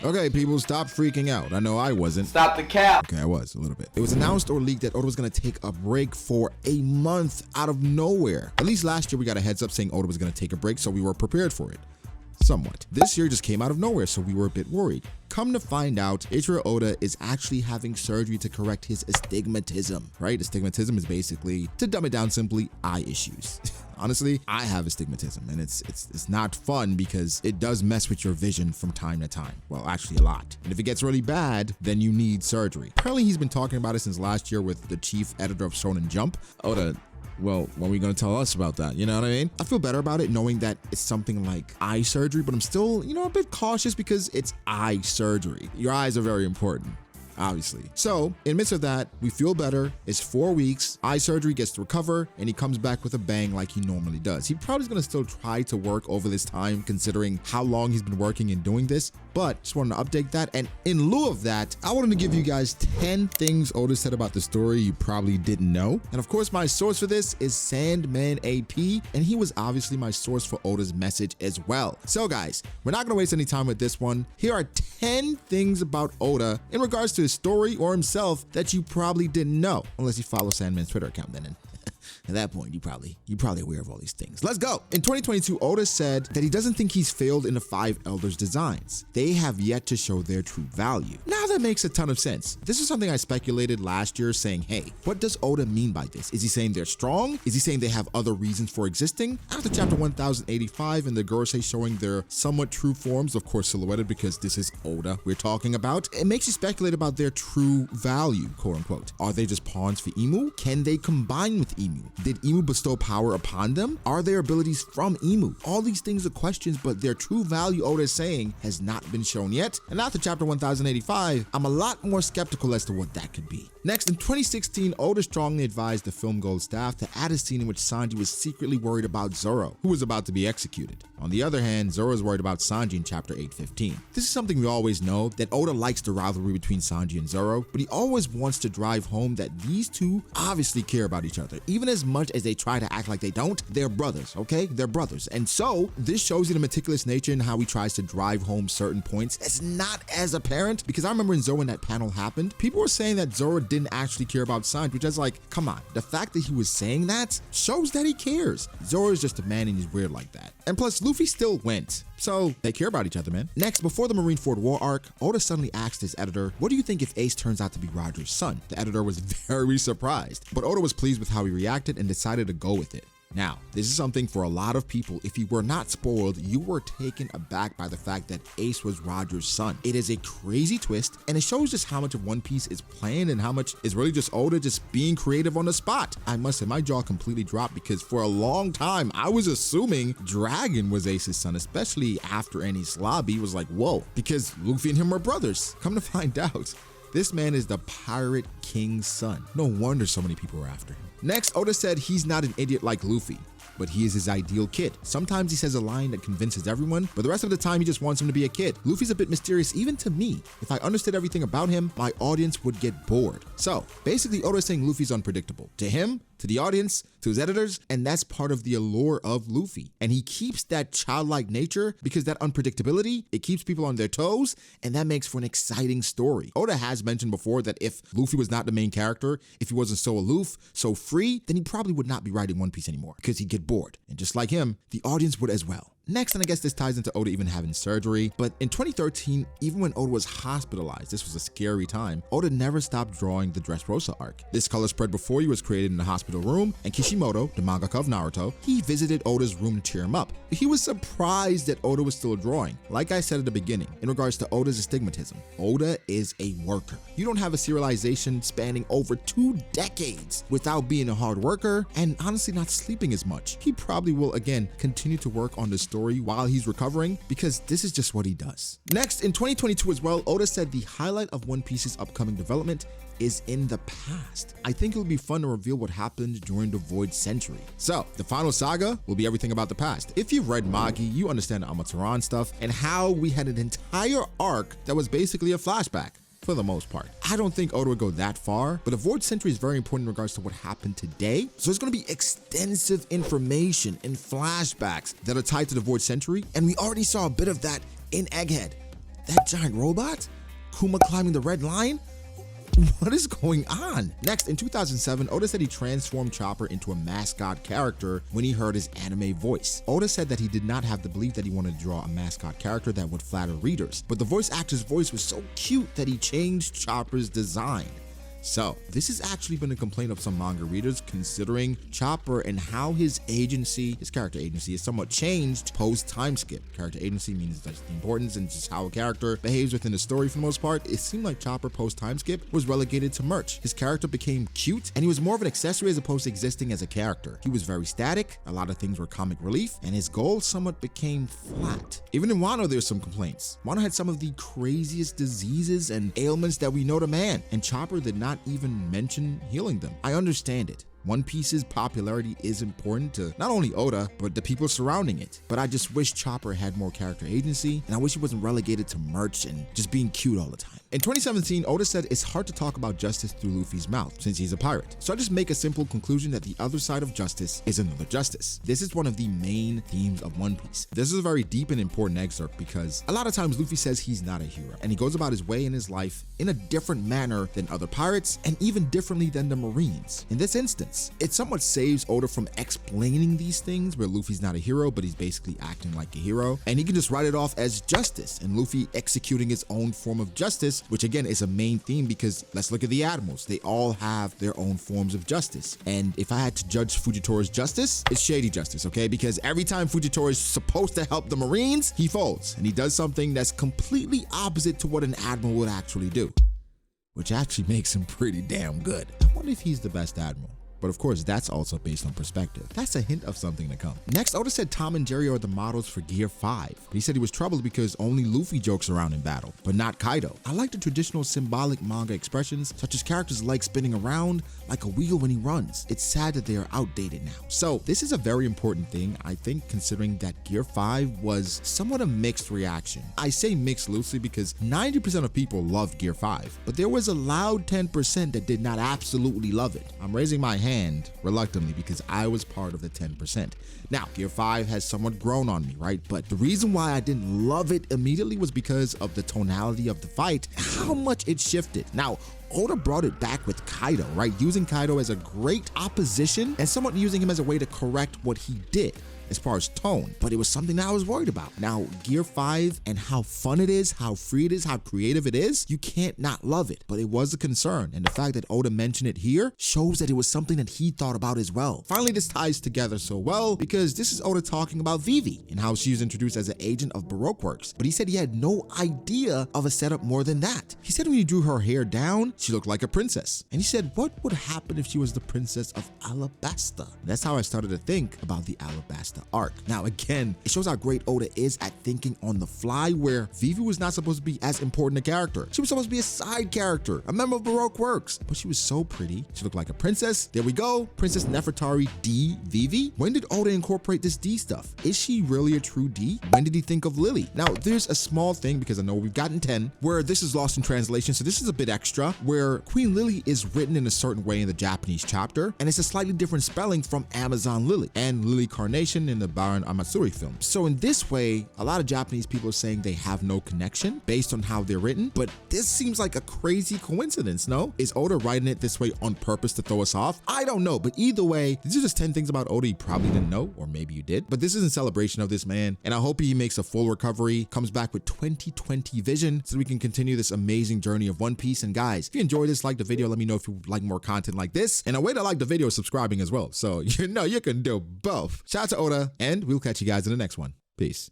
Okay, people, stop freaking out. I know I wasn't. Stop the cap. Okay, I was a little bit. It was announced or leaked that Oda was going to take a break for a month out of nowhere. At least last year we got a heads up saying Oda was going to take a break, so we were prepared for it. Somewhat. This year just came out of nowhere, so we were a bit worried. Come to find out, Eiichiro Oda is actually having surgery to correct his astigmatism, right? Astigmatism is basically, to dumb it down simply, eye issues. Honestly, I have astigmatism, and it's not fun because it does mess with your vision from time to time. Well, actually a lot. And if it gets really bad, then you need surgery. Apparently he's been talking about it since last year with the chief editor of Shonen Jump. Oda, well, when are we going to tell us about that? You know what I mean? I feel better about it knowing that it's something like eye surgery, but I'm still, a bit cautious because it's eye surgery. Your eyes are very important, obviously. So in the midst of that, we feel better. It's 4 weeks. Eye surgery gets to recover, and he comes back with a bang like he normally does. He probably is going to still try to work over this time, considering how long he's been working and doing this. But just wanted to update that. And in lieu of that, I wanted to give you guys 10 things Oda said about the story you probably didn't know. And of course, my source for this is Sandman AP, and he was obviously my source for Oda's message as well. So guys, we're not going to waste any time with this one. Here are 10 things about Oda in regards to his story or himself that you probably didn't know, unless you follow Sandman's Twitter account then. At that point, you're probably aware of all these things. Let's go. In 2022, Oda said that he doesn't think he's failed in the 5 Elders designs. They have yet to show their true value. Now that makes a ton of sense. This is something I speculated last year saying, hey, what does Oda mean by this? Is he saying they're strong? Is he saying they have other reasons for existing? After chapter 1085 and the Gorosei showing their somewhat true forms, of course silhouetted because this is Oda we're talking about, it makes you speculate about their true value, quote unquote. Are they just pawns for Imu? Can they combine with Imu? Did Imu bestow power upon them? Are their abilities from Imu? All these things are questions, but their true value, Oda is saying, has not been shown yet. And after chapter 1085, I'm a lot more skeptical as to what that could be. Next, in 2016, Oda strongly advised the Film Gold staff to add a scene in which Sanji was secretly worried about Zoro, who was about to be executed. On the other hand, Zoro is worried about Sanji in chapter 815. This is something we always know, that Oda likes the rivalry between Sanji and Zoro, but he always wants to drive home that these two obviously care about each other. Even as much as they try to act like they don't, they're brothers, okay? They're brothers. And so, this shows you the meticulous nature in how he tries to drive home certain points. It's not as apparent, because I remember when that panel happened, people were saying that Zoro didn't actually care about Sanji, which I was like, come on. The fact that he was saying that shows that he cares. Zoro is just a man and he's weird like that. And plus, Luffy still went. So they care about each other, man. Next, before the Marineford War arc, Oda suddenly asked his editor, what do you think if Ace turns out to be Roger's son? The editor was very surprised, but Oda was pleased with how he reacted and decided to go with it. Now, this is something for a lot of people. If you were not spoiled, you were taken aback by the fact that Ace was Roger's son. It is a crazy twist, and it shows just how much of One Piece is planned and how much is really just Oda just being creative on the spot. I must say, my jaw completely dropped because for a long time, I was assuming Dragon was Ace's son, especially after Enies Lobby was like, whoa, because Luffy and him are brothers. Come to find out, this man is the Pirate King's son. No wonder so many people were after him. Next, Oda said he's not an idiot like Luffy, but he is his ideal kid. Sometimes he says a line that convinces everyone, but the rest of the time he just wants him to be a kid. Luffy's a bit mysterious even to me. If I understood everything about him, my audience would get bored. So basically, Oda is saying Luffy's unpredictable. To him, to the audience, to his editors, and that's part of the allure of Luffy. And he keeps that childlike nature because that unpredictability, it keeps people on their toes, and that makes for an exciting story. Oda has mentioned before that if Luffy was not the main character, if he wasn't so aloof, so free, then he probably would not be writing One Piece anymore because he'd get bored. And just like him, the audience would as well. Next, and I guess this ties into Oda even having surgery, but in 2013, even when Oda was hospitalized, this was a scary time, Oda never stopped drawing the Dressrosa arc. This color spread before he was created in the hospital room, and Kishimoto, the mangaka of Naruto, he visited Oda's room to cheer him up. He was surprised that Oda was still drawing. Like I said at the beginning, in regards to Oda's astigmatism, Oda is a worker. You don't have a serialization spanning over 2 decades without being a hard worker and honestly not sleeping as much. He probably will, again, continue to work on the story while he's recovering because this is just what he does. Next, in 2022 as well, Oda said the highlight of One Piece's upcoming development is in the past. I think it would be fun to reveal what happened during the Void Century. So, the final saga will be everything about the past. If you've read Magi, you understand the Amatoran stuff and how we had an entire arc that was basically a flashback. For the most part. I don't think Oda would go that far, but the Void Century is very important in regards to what happened today. So there's going to be extensive information and flashbacks that are tied to the Void Century, and we already saw a bit of that in Egghead. That giant robot? Kuma climbing the red line? What is going on? Next, in 2007, Oda said he transformed Chopper into a mascot character when he heard his anime voice. Oda said that he did not have the belief that he wanted to draw a mascot character that would flatter readers, but the voice actor's voice was so cute that he changed Chopper's design. So, this has actually been a complaint of some manga readers, considering Chopper and how his character agency, is somewhat changed post-time skip. Character agency means that's the importance and just how a character behaves within the story for the most part. It seemed like Chopper post-time skip was relegated to merch. His character became cute, and he was more of an accessory as opposed to existing as a character. He was very static, a lot of things were comic relief, and his goals somewhat became flat. Even in Wano, there's some complaints. Wano had some of the craziest diseases and ailments that we know to man, and Chopper did not even mention healing them. I understand it. One Piece's popularity is important to not only Oda, but the people surrounding it. But I just wish Chopper had more character agency, and I wish he wasn't relegated to merch and just being cute all the time. In 2017, Oda said it's hard to talk about justice through Luffy's mouth since he's a pirate. So I just make a simple conclusion that the other side of justice is another justice. This is one of the main themes of One Piece. This is a very deep and important excerpt because a lot of times Luffy says he's not a hero, and he goes about his way in his life in a different manner than other pirates and even differently than the Marines. In this instance, it somewhat saves Oda from explaining these things where Luffy's not a hero, but he's basically acting like a hero, and he can just write it off as justice and Luffy executing his own form of justice, which again is a main theme because let's look at the Admirals. They all have their own forms of justice, and if I had to judge Fujitori's justice, it's shady justice, okay? Because every time Fujitori is supposed to help the Marines, he folds and he does something that's completely opposite to what an Admiral would actually do, which actually makes him pretty damn good. I wonder if he's the best Admiral. But of course, that's also based on perspective. That's a hint of something to come. Next, Oda said Tom and Jerry are the models for Gear 5. But he said he was troubled because only Luffy jokes around in battle, but not Kaido. I like the traditional symbolic manga expressions, such as characters' legs spinning around like a wheel when he runs. It's sad that they are outdated now. So this is a very important thing, I think, considering that Gear 5 was somewhat a mixed reaction. I say mixed loosely because 90% of people loved Gear 5, but there was a loud 10% that did not absolutely love it. I'm raising my hand reluctantly because I was part of the 10%. Now, Gear 5 has somewhat grown on me, right? But the reason why I didn't love it immediately was because of the tonality of the fight, how much it shifted. Now, Oda brought it back with Kaido, right? Using Kaido as a great opposition and somewhat using him as a way to correct what he did as far as tone, but it was something that I was worried about. Now, Gear 5 and how fun it is, how free it is, how creative it is, you can't not love it, but it was a concern, and the fact that Oda mentioned it here shows that it was something that he thought about as well. Finally, this ties together so well because this is Oda talking about Vivi and how she was introduced as an agent of Baroque Works, but he said he had no idea of a setup more than that. He said when he drew her hair down, she looked like a princess, and he said what would happen if she was the princess of Alabasta? And that's how I started to think about the Alabasta arc. Now again, it shows how great Oda is at thinking on the fly, where Vivi was not supposed to be as important a character. She was supposed to be a side character, a member of Baroque Works, but she was so pretty. She looked like a princess. There we go, Princess Nefertari D Vivi. When did Oda incorporate this D stuff? Is she really a true D? When did he think of Lily? Now there's a small thing because I know we've gotten 10 where this is lost in translation, so this is a bit extra, where Queen Lily is written in a certain way in the Japanese chapter, and it's a slightly different spelling from Amazon Lily and Lily Carnation in the Baron Amatsuri film. So in this way, a lot of Japanese people are saying they have no connection based on how they're written, but this seems like a crazy coincidence, no? Is Oda writing it this way on purpose to throw us off? I don't know, but either way, these are just 10 things about Oda you probably didn't know, or maybe you did, but this is in celebration of this man, and I hope he makes a full recovery, comes back with 2020 vision, so we can continue this amazing journey of One Piece. And guys, if you enjoyed this, like the video, let me know if you like more content like this, and a way to like the video is subscribing as well, so you know you can do both. Shout out to Oda, and we'll catch you guys in the next one. Peace.